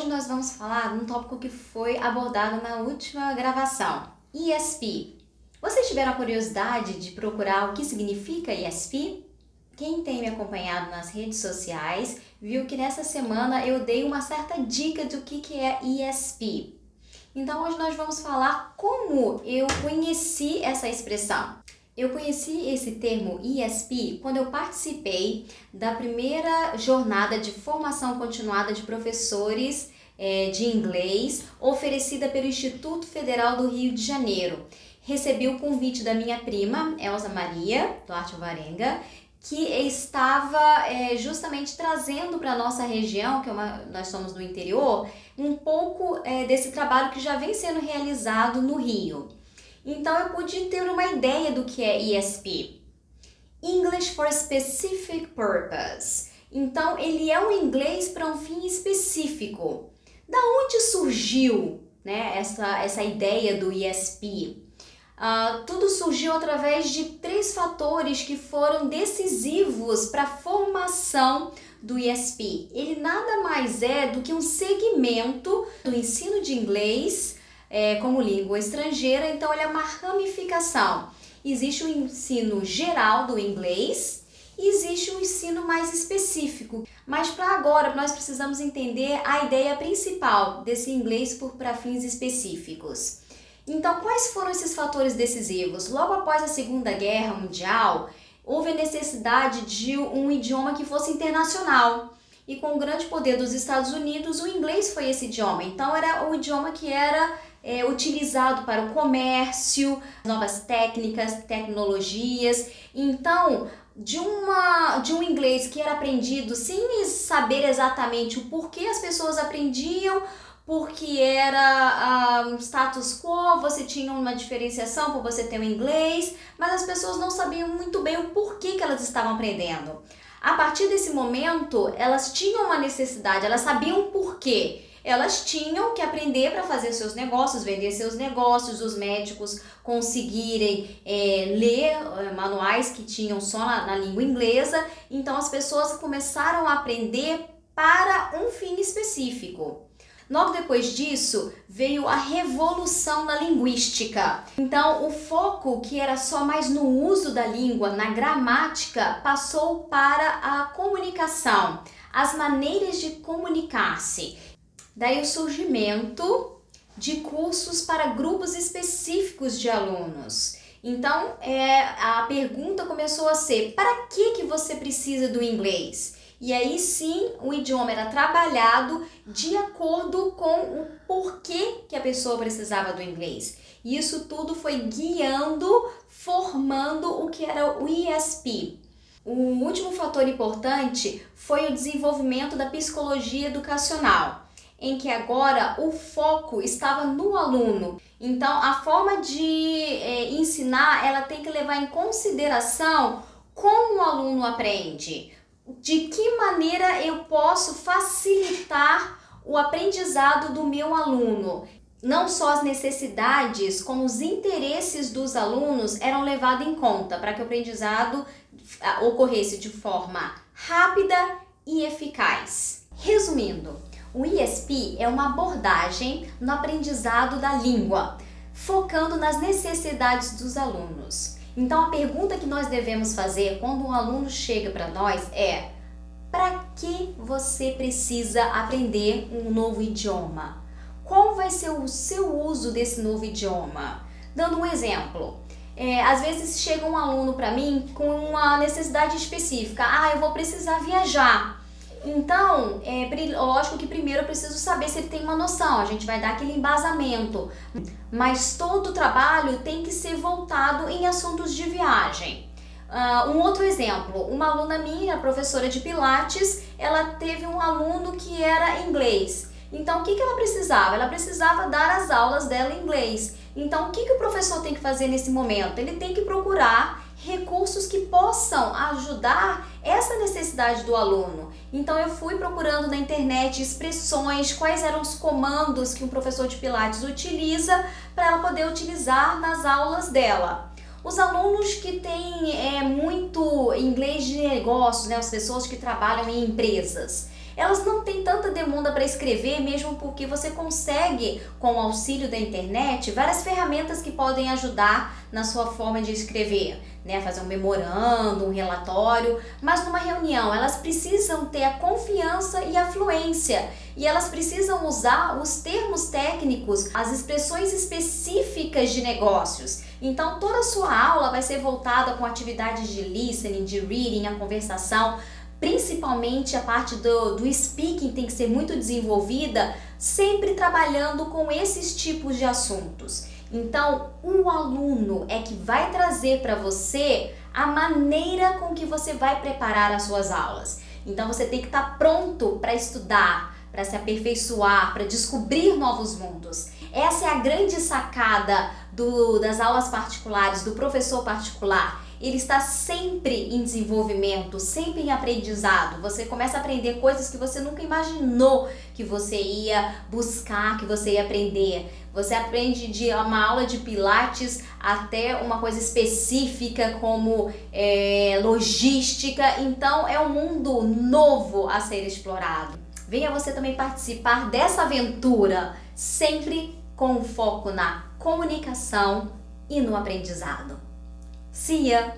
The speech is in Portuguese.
nós vamos falar de um tópico que foi abordado na última gravação, ESP. Vocês tiveram a curiosidade de procurar o que significa ESP? Quem tem me acompanhado nas redes sociais viu que nessa semana eu dei uma certa dica do que é ESP. Então hoje nós vamos falar como eu conheci essa expressão. Eu conheci esse termo ESP quando eu participei da primeira jornada de formação continuada de professores de inglês oferecida pelo Instituto Federal do Rio de Janeiro. Recebi o convite da minha prima, Elza Maria Duarte Alvarenga, que estava justamente trazendo para a nossa região, nós somos do interior, um pouco desse trabalho que já vem sendo realizado no Rio. Então eu pude ter uma ideia do que é ESP. English for Specific Purpose. Então ele é um inglês para um fim específico. Da onde surgiu, né, essa ideia do ESP? Tudo surgiu através de 3 fatores que foram decisivos para a formação do ESP. Ele nada mais é do que um segmento do ensino de inglês como língua estrangeira, então ele é uma ramificação. Existe o ensino geral do inglês e existe o ensino mais específico. Mas para agora nós precisamos entender a ideia principal desse inglês para fins específicos. Então, quais foram esses fatores decisivos? Logo após a Segunda Guerra Mundial, houve a necessidade de um idioma que fosse internacional. E com o grande poder dos Estados Unidos, o inglês foi esse idioma. Então, era o idioma que era utilizado para o comércio, novas técnicas, tecnologias. Então, de um inglês que era aprendido sem saber exatamente o porquê as pessoas aprendiam, porque era um status quo, você tinha uma diferenciação por você ter o inglês, mas as pessoas não sabiam muito bem o porquê que elas estavam aprendendo. A partir desse momento, elas tinham uma necessidade, elas sabiam o porquê. Elas tinham que aprender para fazer seus negócios, vender seus negócios, os médicos conseguirem ler manuais que tinham só na língua inglesa. Então as pessoas começaram a aprender para um fim específico. Logo depois disso, veio a revolução na linguística. Então, o foco que era só mais no uso da língua, na gramática, passou para a comunicação, as maneiras de comunicar-se. Daí o surgimento de cursos para grupos específicos de alunos. Então, a pergunta começou a ser: para que você precisa do inglês? E aí sim, o idioma era trabalhado de acordo com o porquê que a pessoa precisava do inglês. E isso tudo foi guiando, formando o que era o ESP. O último fator importante foi o desenvolvimento da psicologia educacional, em que agora o foco estava no aluno. Então, a forma de ensinar, ela tem que levar em consideração como o aluno aprende. De que maneira eu posso facilitar o aprendizado do meu aluno? Não só as necessidades, como os interesses dos alunos eram levados em conta para que o aprendizado ocorresse de forma rápida e eficaz. Resumindo, o ESP é uma abordagem no aprendizado da língua, focando nas necessidades dos alunos. Então a pergunta que nós devemos fazer quando um aluno chega para nós é: para que você precisa aprender um novo idioma? Qual vai ser o seu uso desse novo idioma? Dando um exemplo, às vezes chega um aluno para mim com uma necessidade específica. Eu vou precisar viajar. Então, lógico que primeiro eu preciso saber se ele tem uma noção, a gente vai dar aquele embasamento. Mas todo o trabalho tem que ser voltado em assuntos de viagem. Um outro exemplo, uma aluna minha, professora de Pilates, ela teve um aluno que era inglês. Então, o que ela precisava? Ela precisava dar as aulas dela em inglês. Então, o que o professor tem que fazer nesse momento? Ele tem que procurar recursos que possam ajudar essa necessidade do aluno. Então eu fui procurando na internet expressões, quais eram os comandos que um professor de Pilates utiliza para ela poder utilizar nas aulas dela. Os alunos que têm muito inglês de negócios, né, as pessoas que trabalham em empresas, elas não têm tanta demanda para escrever, mesmo porque você consegue, com o auxílio da internet, várias ferramentas que podem ajudar na sua forma de escrever, né? Fazer um memorando, um relatório, mas numa reunião elas precisam ter a confiança e a fluência, e elas precisam usar os termos técnicos, as expressões específicas de negócios. Então toda a sua aula vai ser voltada com atividades de listening, de reading, a conversação, principalmente a parte do speaking tem que ser muito desenvolvida, sempre trabalhando com esses tipos de assuntos. Então, o aluno é que vai trazer para você a maneira com que você vai preparar as suas aulas. Então, você tem que estar pronto para estudar, para se aperfeiçoar, para descobrir novos mundos. Essa é a grande sacada das aulas particulares, do professor particular. Ele está sempre em desenvolvimento, sempre em aprendizado. Você começa a aprender coisas que você nunca imaginou que você ia buscar, que você ia aprender. Você aprende de uma aula de pilates até uma coisa específica como logística. Então é um mundo novo a ser explorado. Venha você também participar dessa aventura, sempre com foco na comunicação e no aprendizado. See ya!